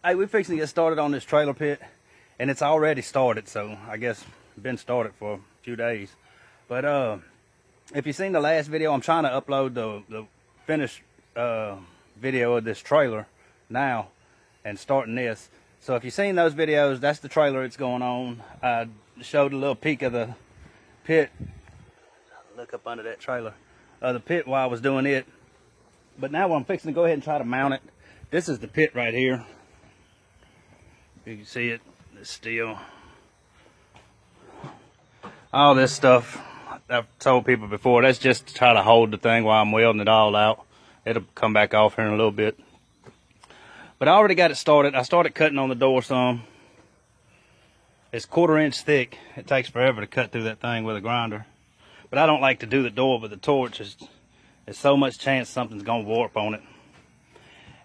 Hey, we're fixing to get started on this trailer pit, and it's already started, so I guess been started for a few days. But if you've seen the last video, I'm trying to upload the finished video of this trailer now and starting this. So if you've seen those videos, that's the trailer it's going on. I showed a little peek of the pit. Look up under that trailer. The pit while I was doing it. But now I'm fixing to go ahead and try to mount it. This is the pit right here. You can see it, the steel. All this stuff, I've told people before, that's just to try to hold the thing while I'm welding it all out. It'll come back off here in a little bit. But I already got it started. I started cutting on the door some. It's 1/4 inch thick. It takes forever to cut through that thing with a grinder. But I don't like to do the door with the torch. There's so much chance something's gonna warp on it.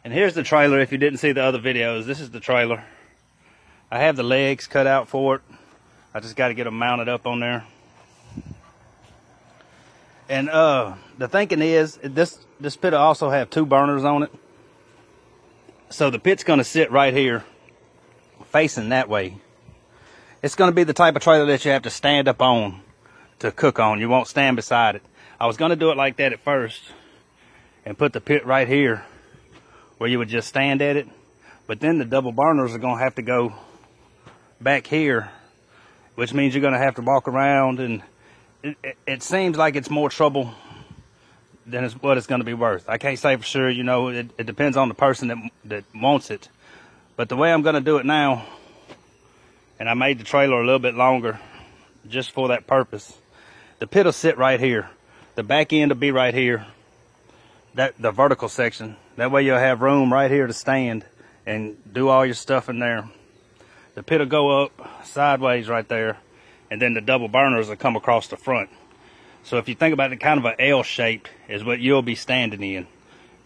And here's the trailer. If you didn't see the other videos, this is the trailer. I have the legs cut out for it. I just got to get them mounted up on there. And the thinking is, this pit will also have 2 burners on it. So the pit's going to sit right here, facing that way. It's going to be the type of trailer that you have to stand up on to cook on. You won't stand beside it. I was going to do it like that at first and put the pit right here where you would just stand at it. But then the double burners are going to have to go back here, which means you're going to have to walk around, and it seems like it's more trouble than what it's going to be worth. I can't say for sure, you know, it depends on the person that wants it. But the way I'm going to do it now, and I made the trailer a little bit longer just for that purpose, the pit will sit right here. The back end will be right here, the vertical section. That way you'll have room right here to stand and do all your stuff in there. The pit will go up sideways right there, and then the double burners will come across the front. So if you think about it, kind of an L shape is what you'll be standing in.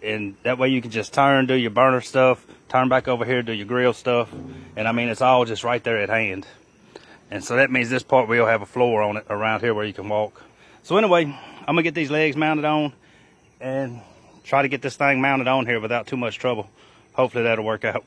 And that way you can just turn, do your burner stuff, turn back over here, do your grill stuff. And I mean, it's all just right there at hand. And so that means this part will have a floor on it around here where you can walk. So anyway, I'm gonna get these legs mounted on and try to get this thing mounted on here without too much trouble. Hopefully that'll work out.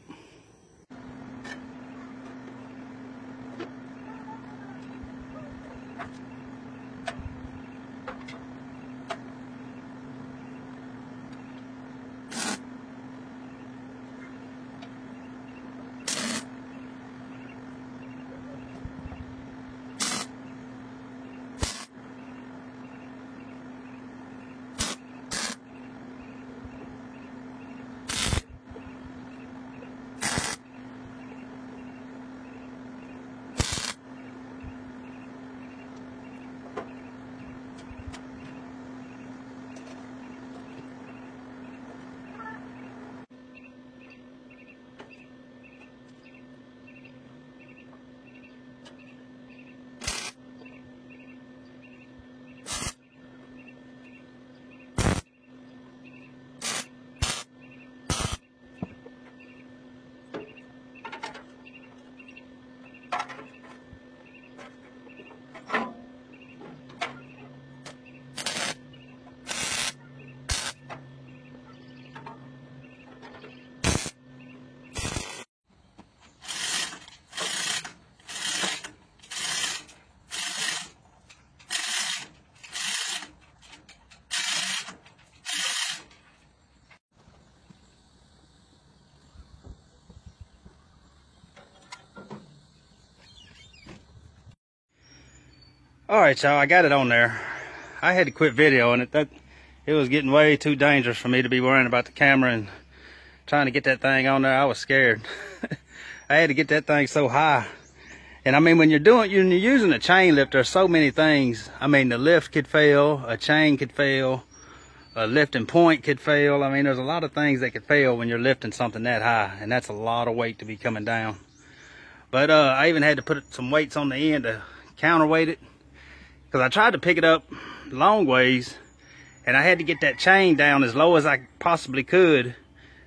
All right, y'all, I got it on there. I had to quit videoing it. It was getting way too dangerous for me to be worrying about the camera and trying to get that thing on there. I was scared. I had to get that thing so high. And I mean, when you're using a chain lift, there's so many things. I mean, the lift could fail, a chain could fail, a lifting point could fail. I mean, there's a lot of things that could fail when you're lifting something that high, and that's a lot of weight to be coming down. But I even had to put some weights on the end to counterweight it, because I tried to pick it up long ways, and I had to get that chain down as low as I possibly could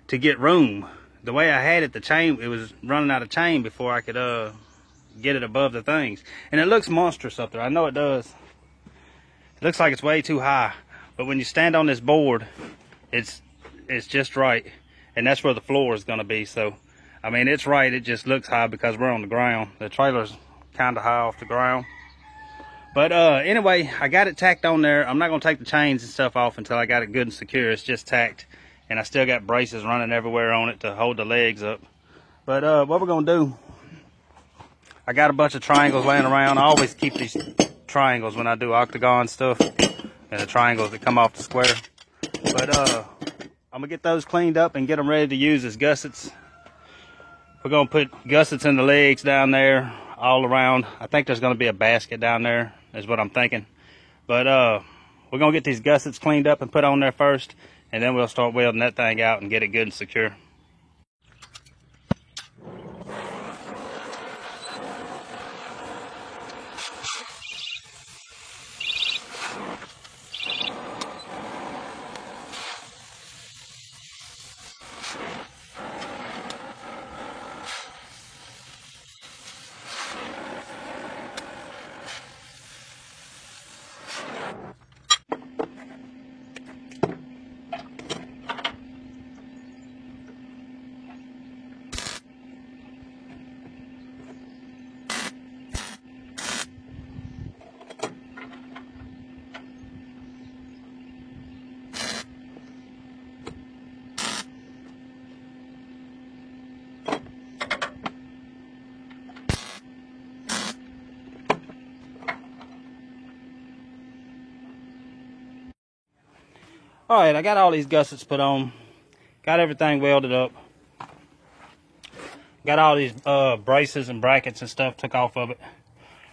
to get room. The way I had it, the chain, it was running out of chain before I could get it above the things. And it looks monstrous up there. I know it does. It looks like it's way too high. But when you stand on this board, it's just right. and that's where the floor is going to be. So, I mean, it's right. It just looks high because we're on the ground. The trailer's kind of high off the ground. But anyway, I got it tacked on there. I'm not going to take the chains and stuff off until I got it good and secure. It's just tacked. And I still got braces running everywhere on it to hold the legs up. But what we're going to do, I got a bunch of triangles laying around. I always keep these triangles when I do octagon stuff. And the triangles that come off the square. But I'm going to get those cleaned up and get them ready to use as gussets. We're going to put gussets in the legs down there all around. I think there's going to be a basket down there is what I'm thinking. But we're going to get these gussets cleaned up and put on there first. And then we'll start welding that thing out and get it good and secure. All right, I got all these gussets put on. Got everything welded up. Got all these braces and brackets and stuff took off of it.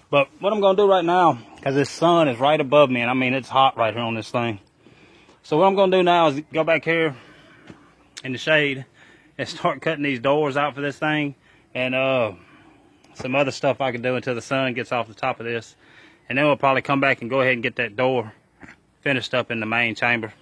But what I'm going to do right now, because this sun is right above me, and I mean, it's hot right here on this thing. So what I'm going to do now is go back here in the shade and start cutting these doors out for this thing. And some other stuff I can do until the sun gets off the top of this. And then we'll probably come back and go ahead and get that door finished up in the main chamber.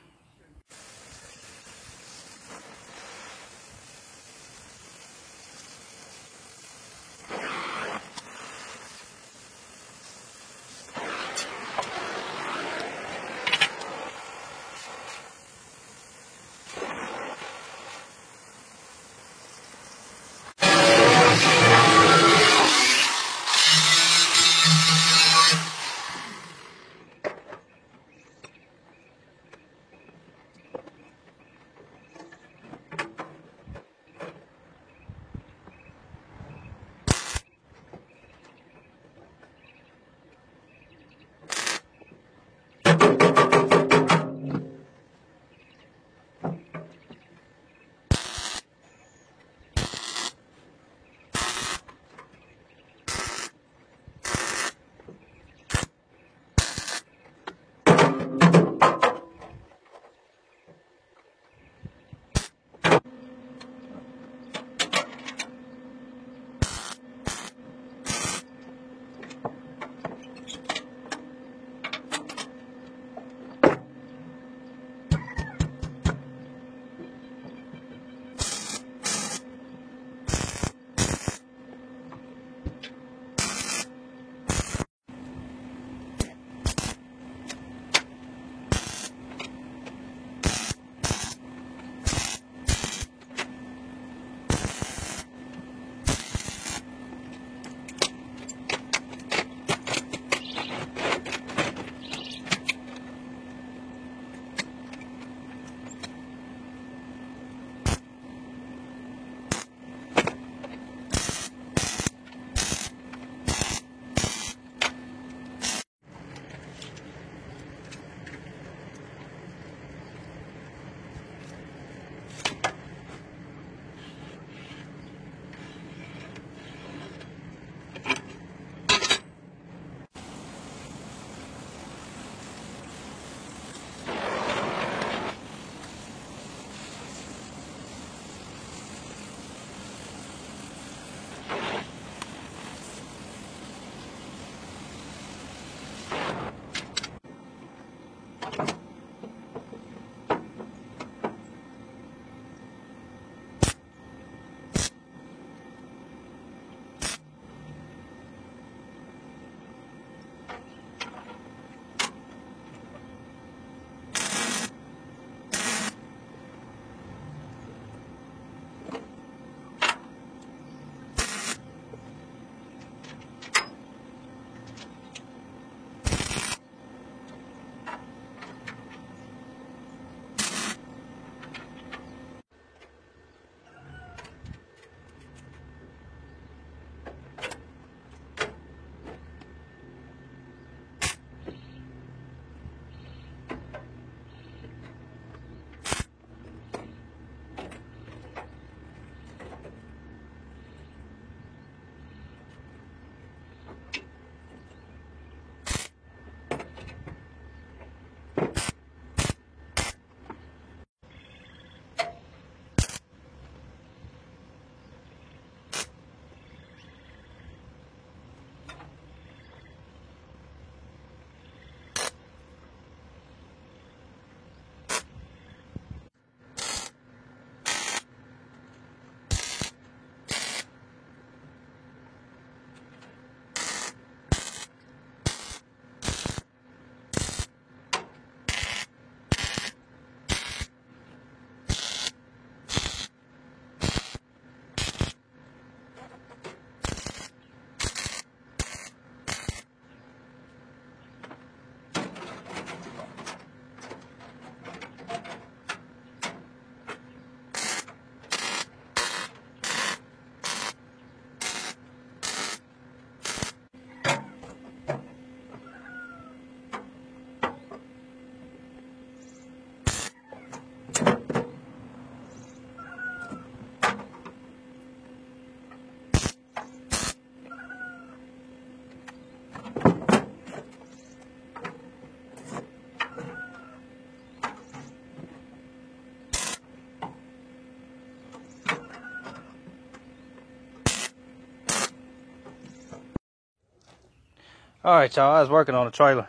All right, y'all, I was working on a trailer.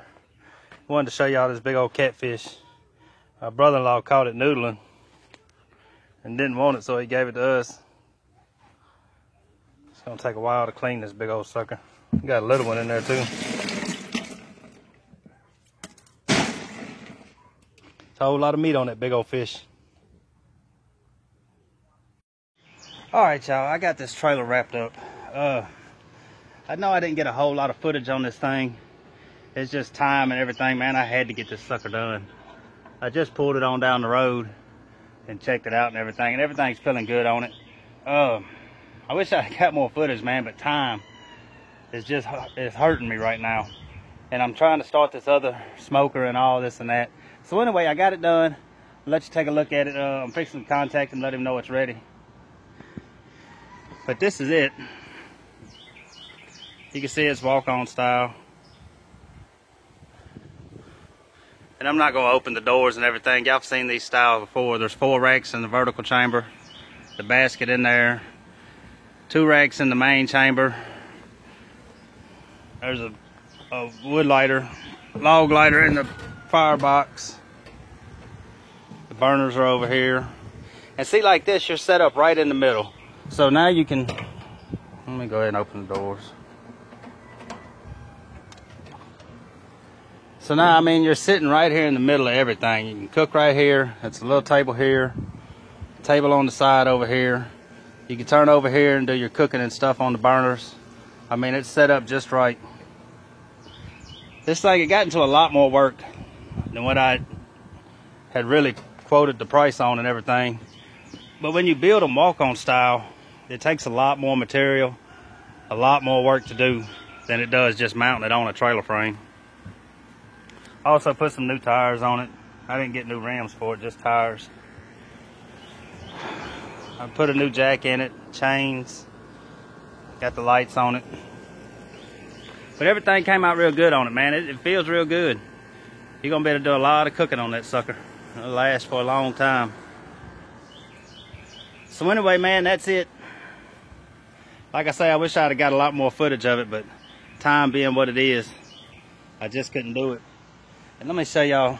Wanted to show y'all this big old catfish. My brother-in-law caught it noodling and didn't want it, so he gave it to us. It's gonna take a while to clean this big old sucker. Got a little one in there too. It's a whole lot of meat on that big old fish. All right, y'all, I got this trailer wrapped up. I know I didn't get a whole lot of footage on this thing. It's just time and everything, man. I had to get this sucker done. I just pulled it on down the road and checked it out and everything's feeling good on it. I wish I got more footage, man, but time is just, it's hurting me right now. And I'm trying to start this other smoker and all this and that. So anyway, I got it done. I'll let you take a look at it. I'm fixing to contact him, let him know it's ready. But this is it. You can see it's walk-on style. And I'm not going to open the doors and everything. Y'all have seen these styles before. There's 4 racks in the vertical chamber. The basket in there. 2 racks in the main chamber. There's a wood lighter, log lighter in the firebox. The burners are over here. And see, like this, you're set up right in the middle. So now you can, let me go ahead and open the doors. So now, I mean, you're sitting right here in the middle of everything. You can cook right here. It's a little table here. Table on the side over here. You can turn over here and do your cooking and stuff on the burners. I mean, it's set up just right. This thing, it got into a lot more work than what I had really quoted the price on and everything. But when you build them walk-on style, it takes a lot more material, a lot more work to do than it does just mounting it on a trailer frame. Also put some new tires on it. I didn't get new rims for it, just tires. I put a new jack in it, chains, got the lights on it. But everything came out real good on it, man. It feels real good. You're gonna be able to do a lot of cooking on that sucker. It'll last for a long time. So anyway, man, that's it. Like I say, I wish I'd have got a lot more footage of it, but time being what it is, I just couldn't do it. And let me show y'all,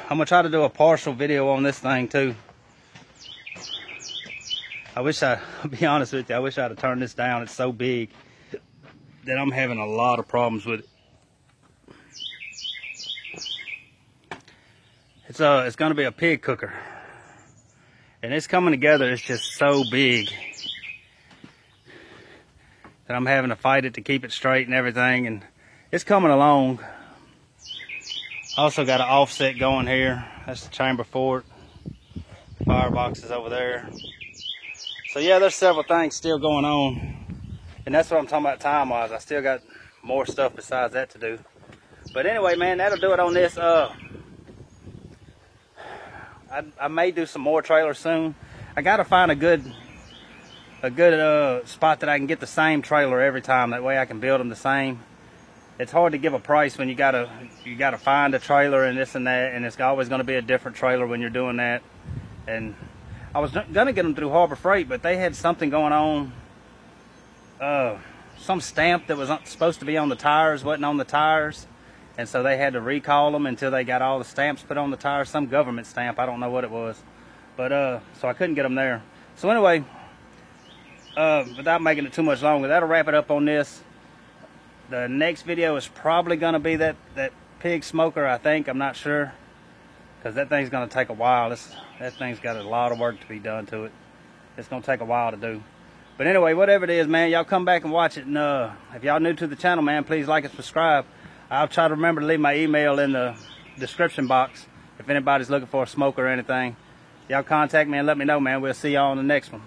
I'm gonna try to do a partial video on this thing too. I'll be honest with you, I wish I'd have turned this down. It's so big that I'm having a lot of problems with it. It's gonna be a pig cooker. And it's coming together, it's just so big that I'm having to fight it to keep it straight and everything, and it's coming along. Also got an offset going here. That's the chamber for it. Firebox is over there. So yeah, there's several things still going on. And that's what I'm talking about time-wise. I still got more stuff besides that to do. But anyway, man, that'll do it on this. I may do some more trailers soon. I gotta find a good spot that I can get the same trailer every time. That way I can build them the same. It's hard to give a price when you gotta find a trailer and this and that, and it's always gonna be a different trailer when you're doing that. And I was gonna get them through Harbor Freight, but they had something going on. Some stamp that was supposed to be on the tires wasn't on the tires. And so they had to recall them until they got all the stamps put on the tires. Some government stamp, I don't know what it was. But, so I couldn't get them there. So anyway, without making it too much longer, that'll wrap it up on this. The next video is probably gonna be that pig smoker, I think. I'm not sure. Because that thing's gonna take a while. That thing's got a lot of work to be done to it. It's gonna take a while to do. But anyway, whatever it is, man, y'all come back and watch it. And if y'all new to the channel, man, please like and subscribe. I'll try to remember to leave my email in the description box if anybody's looking for a smoker or anything. Y'all contact me and let me know, man. We'll see y'all on the next one.